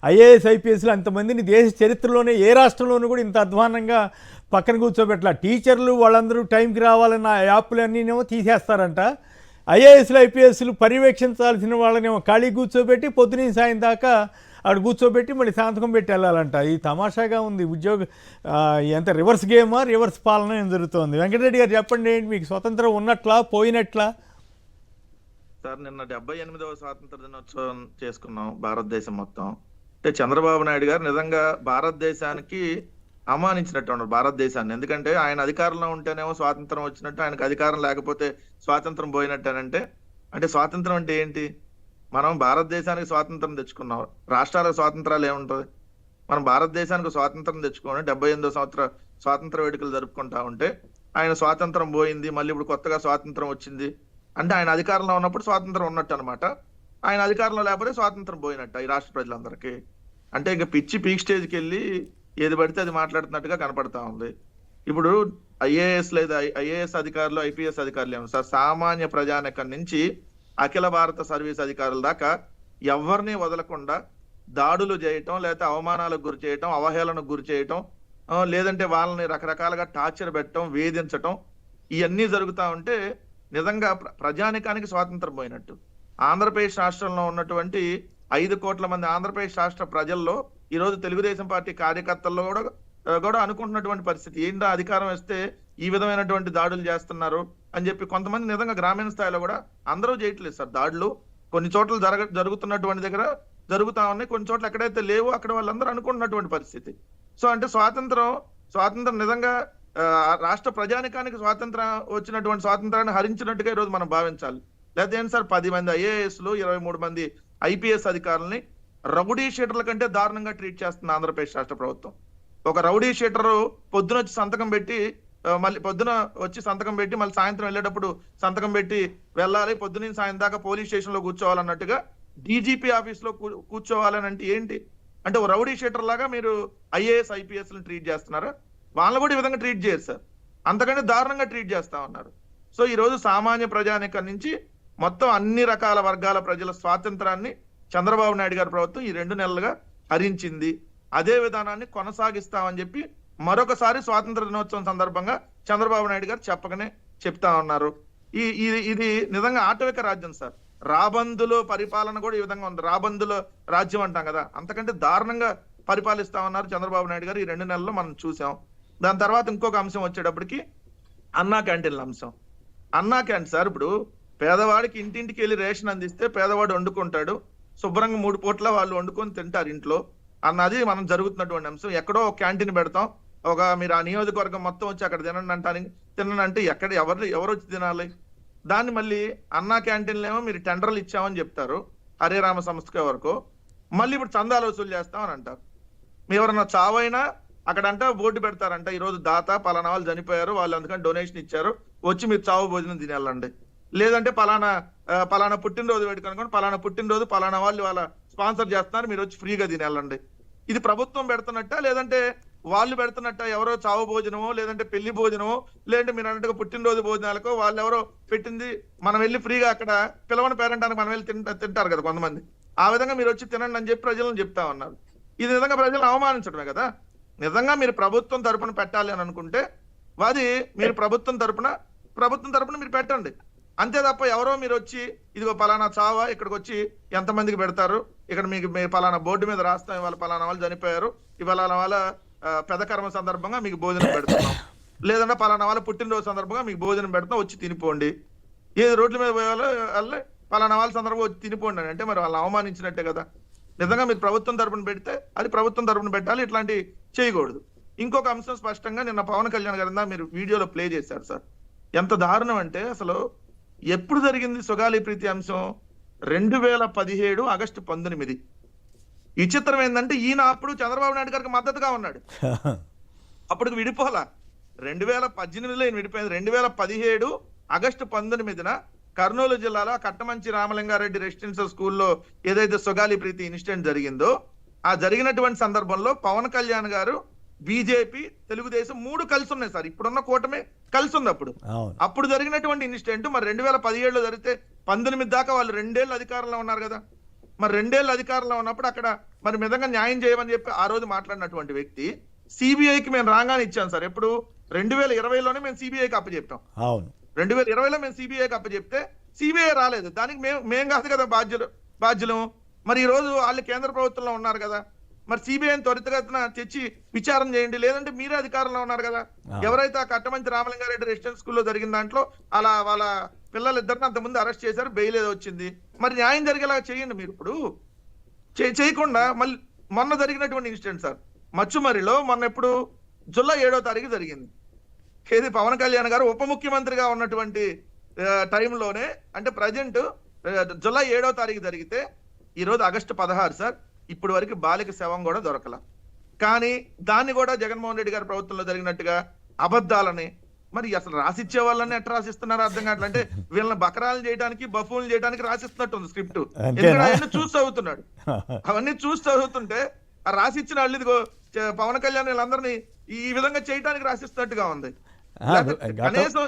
IAS ఐపీఎస్లు అంతమందిని దేశ చరిత్రలోనే ఏ రాష్ట్రంలోనూ కూడా ఇంత అధ్వానంగా పక్కన కూర్చోబెట్టాల. టీచర్లు వాళ్ళందరూ టైంకి రావాలన్న యాప్లన్నీనేమో తీసేస్తారంట. ఐఏఎస్లు ఐపీఎస్లు పర్యవేక్షించాల్సిన వాళ్ళనేమో ఖాళీ కూర్చోబెట్టి పొద్దున సాయం దాకా అక్కడ కూర్చోబెట్టి మళ్ళీ సంతకం పెట్టి వెళ్ళాలంట. ఇది తమాషాగా ఉంది. ఎంత రివర్స్ గేమా, రివర్స్ పాలన ఏం జరుగుతోంది? వెంకటరెడ్డి గారు చెప్పండి, ఏంటి మీకు స్వతంత్రం ఉన్నట్లా పోయినట్లా? సార్, నిన్న 78వ స్వాతంత్ర దినోత్సవం చేసుకున్నాం భారతదేశం మొత్తం. అంటే చంద్రబాబు నాయుడు గారు నిజంగా భారతదేశానికి అవమానించినట్టు ఉన్నారు భారతదేశాన్ని. ఎందుకంటే ఆయన అధికారంలో ఉంటేనేమో స్వాతంత్రం వచ్చినట్టు, ఆయనకు అధికారం లేకపోతే స్వాతంత్రం పోయినట్టేనంటే. అంటే స్వాతంత్రం అంటే ఏంటి? మనం భారతదేశానికి స్వాతంత్రం తెచ్చుకున్నాం. రాష్ట్రాలకు స్వాతంత్రాలు ఏముంటుంది? మనం భారతదేశానికి స్వాతంత్రం తెచ్చుకొని 78వ సంవత్సర స్వాతంత్ర వేడుకలు జరుపుకుంటా ఉంటే ఆయన స్వాతంత్రం పోయింది, మళ్ళీ ఇప్పుడు కొత్తగా స్వాతంత్రం వచ్చింది అంటే ఆయన అధికారంలో ఉన్నప్పుడు స్వాతంత్రం ఉన్నట్టు అనమాట. ఆయన అధికారంలో లేకపోతే స్వాతంత్రం పోయినట్టు ఈ రాష్ట్ర ప్రజలందరికీ. అంటే ఇంకా పిచ్చి పీక్ స్టేజ్కి వెళ్ళి ఏది పడితే అది మాట్లాడుతున్నట్టుగా కనపడతా ఉంది. ఇప్పుడు ఐఏఎస్ అధికారులు, ఐపీఎస్ అధికారులు ఏమో సార్, సామాన్య ప్రజానికం నుంచి అఖిల భారత సర్వీస్ అధికారుల దాకా ఎవరిని వదలకుండా దాడులు చేయటం, లేకపోతే అవమానాలకు గురి చేయటం, అవహేళనకు గురి చేయటం, లేదంటే వాళ్ళని రకరకాలుగా టార్చర్ పెట్టడం, వేధించటం, ఇవన్నీ జరుగుతూ ఉంటే నిజంగా ప్రజానికానికి స్వాతంత్రం పోయినట్టు. ఆంధ్రప్రదేశ్ రాష్ట్రంలో ఉన్నటువంటి 5 కోట్ల మంది ఆంధ్రప్రదేశ్ రాష్ట్ర ప్రజల్లో ఈరోజు తెలుగుదేశం పార్టీ కార్యకర్తల్లో కూడా అనుకుంటున్నటువంటి పరిస్థితి ఏంటో, అధికారం వస్తే ఈ విధమైనటువంటి దాడులు చేస్తున్నారు అని చెప్పి కొంతమంది నిజంగా గ్రామీణ స్థాయిలో కూడా అందరూ చేయట్లేదు సార్ దాడులు. కొన్ని చోట్ల జరుగుతున్నటువంటి దగ్గర జరుగుతా ఉన్నాయి, కొన్ని చోట్ల ఎక్కడైతే లేవో అక్కడ వాళ్ళందరూ అనుకుంటున్నటువంటి పరిస్థితి. సో అంటే స్వాతంత్రం నిజంగా రాష్ట్ర ప్రజానికానికి వచ్చినటువంటి స్వాతంత్రాన్ని హరించినట్టుగా ఈరోజు మనం భావించాలి. లేకపోతే ఏంటి సార్, 10 మంది ఐఏఎస్లు, 23 మంది ఐపీఎస్ అధికారులని రౌడీ షీటర్ల కంటే దారుణంగా ట్రీట్ చేస్తుంది ఆంధ్రప్రదేశ్ రాష్ట్ర ప్రభుత్వం. ఒక రౌడీ షీటరు పొద్దున వచ్చి సంతకం పెట్టి మళ్ళీ సాయంత్రం వెళ్ళేటప్పుడు సంతకం పెట్టి వెళ్ళాలి, పొద్దున సాయం దాకా పోలీస్ స్టేషన్ లో కూర్చోవాలన్నట్టుగా డీజీపీ ఆఫీస్ లో కూర్చోవాలని అంటే ఏంటి? అంటే ఒక రౌడీ షీటర్ లాగా మీరు ఐఏఎస్ ఐపీఎస్ ట్రీట్ చేస్తున్నారా? వాళ్ళని కూడా ఈ విధంగా ట్రీట్ చేయరు సార్, అంతకంటే దారుణంగా ట్రీట్ చేస్తా ఉన్నారు. సో ఈ రోజు సామాన్య ప్రజానికం నుంచి మొత్తం అన్ని రకాల వర్గాల ప్రజల స్వాతంత్రాన్ని చంద్రబాబు నాయుడు గారి ప్రభుత్వం ఈ 2 నెలలుగా హరించింది. అదే విధానాన్ని కొనసాగిస్తామని చెప్పి మరొకసారి స్వాతంత్ర దినోత్సవం సందర్భంగా చంద్రబాబు నాయుడు గారు చెప్పకనే చెప్తా ఉన్నారు. ఇది నిజంగా ఆటవిక రాజ్యం సార్. రాబందులో పరిపాలన కూడా ఈ విధంగా ఉంది. రాబందులో రాజ్యం అంటాం కదా, అంతకంటే దారుణంగా పరిపాలిస్తా ఉన్నారు చంద్రబాబు నాయుడు గారు ఈ 2 నెలల్లో మనం చూసాం. దాని తర్వాత ఇంకొక అంశం వచ్చేటప్పటికి అన్నా క్యాంటీన్ల అంశం. అన్నా క్యాంటీన్ సార్, ఇప్పుడు పేదవాడికి ఇంటింటికి వెళ్ళి రేషన్ అందిస్తే పేదవాడు వండుకుంటాడు, శుభ్రంగా 3 పూట్ల వాళ్ళు వండుకొని తింటారు ఇంట్లో అన్నది మనం జరుగుతున్నటువంటి అంశం. ఎక్కడో ఒక క్యాంటీన్ పెడతాం, మీరు ఆ నియోజకవర్గం మొత్తం వచ్చి అక్కడ తినంటే ఎవరు వచ్చి తినాలి? దాన్ని మళ్ళీ అన్నా క్యాంటీన్లు ఏమో మీరు టెండర్లు ఇచ్చామని చెప్తారు, హరే రామ సంస్థ వరకు, మళ్ళీ ఇప్పుడు చందాలు వసూలు చేస్తామని అంటారు. మీ ఎవరన్నా చావైనా అక్కడంట బోర్డు పెడతారంట, ఈ రోజు దాత పలానా వాళ్ళు చనిపోయారు, వాళ్ళు అందుకని డొనేషన్ ఇచ్చారు, వచ్చి మీరు చావు భోజనం తినేళ్ళండి. లేదంటే పలానా పుట్టినరోజు పెట్టుకోనుకోండి, పలానా పుట్టినరోజు పలానా వాళ్ళు వాళ్ళ స్పాన్సర్ చేస్తున్నారు, మీరు వచ్చి ఫ్రీగా తినేళ్ళండి. ఇది ప్రభుత్వం పెడుతున్నట్ట, లేదంటే వాళ్ళు పెడుతున్నట్ట? ఎవరో చావు భోజనమో, లేదంటే పెళ్లి భోజనమో, లేదంటే మీరు అన్నట్టుగా పుట్టినరోజు భోజనాలకో వాళ్ళు ఎవరో పెట్టింది మనం వెళ్ళి ఫ్రీగా అక్కడ పిలవని పేరెంటానికి మనం వెళ్ళి తింటారు కదా కొంతమంది, ఆ విధంగా మీరు వచ్చి తినండి అని చెప్పి ప్రజలను చెప్తా ఉన్నారు. ఇది నిజంగా ప్రజలను అవమానించడమే కదా. నిజంగా మీరు ప్రభుత్వం తరపున పెట్టాలి అని అనుకుంటే అది మీరు ప్రభుత్వం తరపున మీరు పెట్టండి, అంతే తప్ప ఎవరో మీరు వచ్చి ఇదిగో పలానా చావా ఇక్కడికి వచ్చి ఎంతమందికి పెడతారు, ఇక్కడ మీకు పలానా బోర్డు మీద రాస్తాం, ఇవాళ పలానా వాళ్ళు చనిపోయారు, ఇవాళ వాళ్ళ పెదకర్మ సందర్భంగా మీకు భోజనం పెడుతున్నాం, లేదంటే పలానా వాళ్ళ పుట్టినరోజు సందర్భంగా మీకు భోజనం పెడతాం, వచ్చి తినిపోండి. ఏది రోడ్ల మీద పోయే పలానా వాళ్ళ సందర్భంగా వచ్చి తినిపోండి అని అంటే మరి వాళ్ళని అవమానించినట్టే కదా. నిజంగా మీరు ప్రభుత్వం తరపున పెడితే అది ప్రభుత్వం తరపున పెట్టాలి, ఇట్లాంటి చేయకూడదు. ఇంకొక అంశం స్పష్టంగా నిన్న పవన్ కళ్యాణ్ గారు మీరు వీడియోలో ప్లే చేశారు సార్. ఎంత దారుణం అంటే అసలు ఎప్పుడు జరిగింది సుగాలి ప్రీతి అంశం? 2017 ఆగస్టు 19. విచిత్రం ఏంటంటే ఈయన అప్పుడు చంద్రబాబు నాయుడు గారికి మద్దతుగా ఉన్నాడు, అప్పుడు విడిపోలా. 2018లో ఈయన విడిపోయింది. 2017 ఆగస్టు 19న కర్నూలు జిల్లాలో కట్టమంచి రామలింగారెడ్డి రెసిడెన్షియల్ స్కూల్లో ఏదైతే సుగాలి ప్రీతి ఇన్సిడెంట్ జరిగిందో ఆ జరిగినటువంటి సందర్భంలో పవన్ కళ్యాణ్ గారు, బీజేపీ, తెలుగుదేశం 3 కలిసి ఉన్నాయి సార్. ఇప్పుడున్న కూటమి కలిసి ఉంది. అప్పుడు జరిగినటువంటి ఇన్సిడెంట్ మరి 2017లో జరిగితే 19 దాకా వాళ్ళు 2 ఏళ్ళు అధికారంలో ఉన్నారు కదా. మరి 2 ఏళ్ళు అధికారంలో ఉన్నప్పుడు అక్కడ మరి నిజంగా న్యాయం చేయమని చెప్పి ఆ రోజు మాట్లాడినటువంటి వ్యక్తి సిబిఐకి మేము రాగానే ఇచ్చాం సార్. ఎప్పుడు 2020లోనే మేము సిబిఐకి అప్పచెప్పాం. అవును 2020లో మేము సిబిఐకి అప్పచెప్తే సిబిఐ రాలేదు. దానికి మేము కాదు కదా బాధ్యులు. మరి ఈ రోజు వాళ్ళు కేంద్ర ప్రభుత్వంలో ఉన్నారు కదా, మరి సిబిఐని త్వరితగతిన తెచ్చి విచారణ చేయండి, లేదంటే మీరే అధికారంలో ఉన్నారు కదా. ఎవరైతే ఆ కట్టమంచి రామలింగారెడ్డి రెసిడెన్షియల్ స్కూల్లో జరిగిన దాంట్లో అలా వాళ్ళ పిల్లలిద్దరిని అంతకుముందు అరెస్ట్ చేశారు, బెయిల్ ఏదో వచ్చింది. మరి న్యాయం జరిగేలా చేయండి. మీరు ఇప్పుడు చేయకుండా మళ్ళీ మొన్న జరిగినటువంటి ఇన్సిడెంట్ సార్, మచ్చుమరిలో మొన్న ఎప్పుడు జూలై 7వ తారీఖు జరిగింది. ఏది పవన్ కళ్యాణ్ గారు ఉప ముఖ్యమంత్రిగా ఉన్నటువంటి టైంలోనే, అంటే ప్రజెంట్ జూలై 7వ తారీఖు జరిగితే ఈరోజు ఆగస్టు 16 సార్, ఇప్పటి వరకు బాలిక శవం కూడా దొరకల. కానీ దాన్ని కూడా జగన్మోహన్ రెడ్డి గారి ప్రభుత్వంలో జరిగినట్టుగా అబద్ధాలని మరి అసలు రాసిచ్చే వాళ్ళని ఎట్లా రాసిస్తున్నారో అర్థం కావట్లేదు. అంటే వీళ్ళని బకరాలు చేయడానికి బఫూన్లు చేయడానికి రాసిస్తున్నట్టు ఉంది స్క్రిప్ట్. ఎందుకంటే ఆయన చూసి చదువుతున్నాడు, అవన్నీ చూసి చదువుతుంటే ఆ రాసిచ్చిన వాళ్ళు ఇదిగో పవన్ కళ్యాణ్ వీళ్ళందరినీ ఈ విధంగా చేయడానికి రాసిస్తున్నట్టుగా ఉంది. కనీసం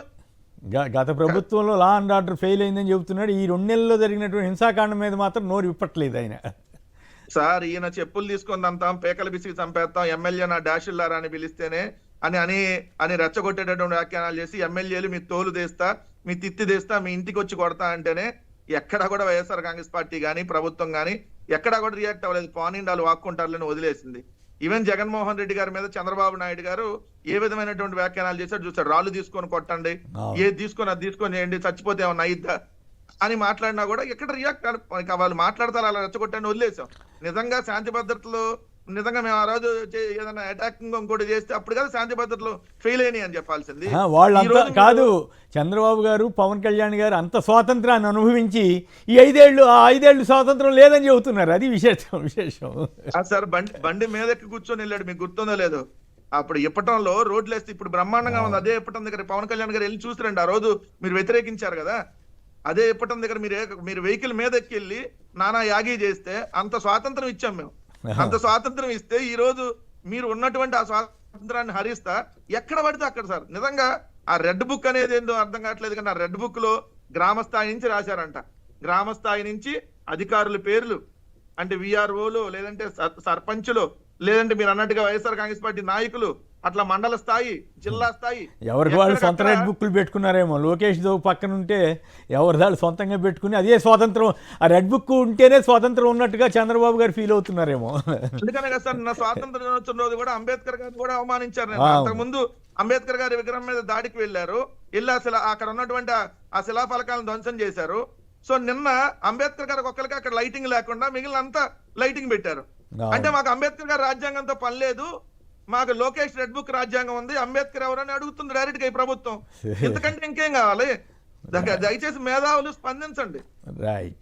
గత ప్రభుత్వంలో లా అండ్ ఆర్డర్ ఫెయిల్ అయిందని చెబుతున్నాడు. ఈ 2 నెలల్లో జరిగినటువంటి హింసాకాండం మీద మాత్రం నోరు విప్పట్లేదు ఆయన. సార్ ఈయన చెప్పులు తీసుకొని అంతాం, పేకలు బిసికి చంపేస్తాం, ఎమ్మెల్యే నా డాషిల్లారా అని పిలిస్తేనే అని రెచ్చగొట్టేటటువంటి వ్యాఖ్యానాలు చేసి ఎమ్మెల్యేలు మీ తోలు తీస్తా, మీ తిత్తి తీస్తా, మీ ఇంటికి వచ్చి కొడతా అంటేనే ఎక్కడా కూడా వైఎస్ఆర్ కాంగ్రెస్ పార్టీ కానీ ప్రభుత్వం కానీ ఎక్కడా కూడా రియాక్ట్ అవ్వలేదు. పానిండాలు వాక్కుంటారులని వదిలేసింది. ఈవెన్ జగన్మోహన్ రెడ్డి గారి మీద చంద్రబాబు నాయుడు గారు ఏ విధమైనటువంటి వ్యాఖ్యానాలు చేశాడు చూసాడు. రాళ్ళు తీసుకొని కొట్టండి, ఏది తీసుకొని అది తీసుకొని చేయండి, చచ్చిపోతే ఏమన్నా అయిద్దా అని మాట్లాడినా కూడా ఎక్కడ రియాక్ట్ వాళ్ళు మాట్లాడతారు, అలా రెచ్చగొట్టండి వదిలేసాం. నిజంగా శాంతి భద్రతలు నిజంగా మేము ఆ రోజు ఏదైనా అటాకింగ్ ఇంకోటి చేస్తే అప్పుడు కదా శాంతి భద్రతలు ఫెయిల్ అయినాయి అని చెప్పాల్సింది. వాళ్ళంతా కాదు, చంద్రబాబు గారు పవన్ కళ్యాణ్ గారు అంత స్వాతంత్రాన్ని అనుభవించి ఈ 5 ఏళ్ళు స్వాతంత్రం లేదని చెబుతున్నారు. అది విశేషం సార్. బండి మీద ఎక్కి కూర్చొని వెళ్ళాడు, మీకు గుర్తుందో లేదో. అప్పుడు ఇప్పటంలో రోడ్లు వేస్తే ఇప్పుడు బ్రహ్మాండంగా ఉంది. అదే ఇప్పటం దగ్గర పవన్ కళ్యాణ్ గారు వెళ్ళి చూసిరండి. ఆ రోజు మీరు వ్యతిరేకించారు కదా. అదే ఇప్పటం దగ్గర మీరు వెహికల్ మీద ఎక్కి వెళ్ళి నానా యాగి చేస్తే అంత స్వాతంత్రం ఇచ్చాం మేము. అంత స్వాతంత్రం ఇస్తే ఈ రోజు మీరు ఉన్నటువంటి ఆ స్వాతంత్రాన్ని హరిస్తా ఎక్కడ పడితే అక్కడ సార్. నిజంగా ఆ రెడ్ బుక్ అనేది ఏందో అర్థం కావట్లేదు. కానీ ఆ రెడ్ బుక్ లో గ్రామ స్థాయి నుంచి రాశారంట. గ్రామ స్థాయి నుంచి అధికారుల పేర్లు, అంటే విఆర్ఓలు, లేదంటే సర్పంచులు, లేదంటే మీరు అన్నట్టుగా వైఎస్ఆర్ కాంగ్రెస్ పార్టీ నాయకులు, అట్లా మండల స్థాయి, జిల్లా స్థాయి, ఎవరికి వాళ్ళు సొంత రెడ్ బుక్లు పెట్టుకున్నారేమో. లోకేష్ దో పక్కన ఉంటే ఎవరి దాళ్ళు సొంతంగా పెట్టుకుని అదే స్వాతంత్రం, ఆ రెడ్ బుక్ ఉంటేనే స్వాతంత్రం ఉన్నట్టుగా చంద్రబాబు గారు ఫీల్ అవుతున్నారేమో. అందుకనే కదా సార్ నా స్వాతంత్ర దినోత్సవం రోజు కూడా అంబేద్కర్ గారిని కూడా అవమానించారు. అంతకుముందు అంబేద్కర్ గారి విగ్రహం మీద దాడికి వెళ్ళారు, వెళ్ళి అసలు అక్కడ ఉన్నటువంటి ఆ శిలాఫలకాలను ధ్వంసం చేశారు. సో నిన్న అంబేద్కర్ గారికి ఒక్కరికి అక్కడ లైటింగ్ లేకుండా మిగిలిన అంతా లైటింగ్ పెట్టారు. అంటే మాకు అంబేద్కర్ గారి రాజ్యాంగంతో పని లేదు, మాకు లోకేష్ రెడ్ బుక్ రాజ్యాంగం ఉంది, అంబేద్కర్ ఎవరని అడుగుతుంది డైరెక్ట్ గా ఈ ప్రభుత్వం. ఎందుకంటే ఇంకేం కావాలి? దయచేసి మేధావులు స్పందించండి. రైట్.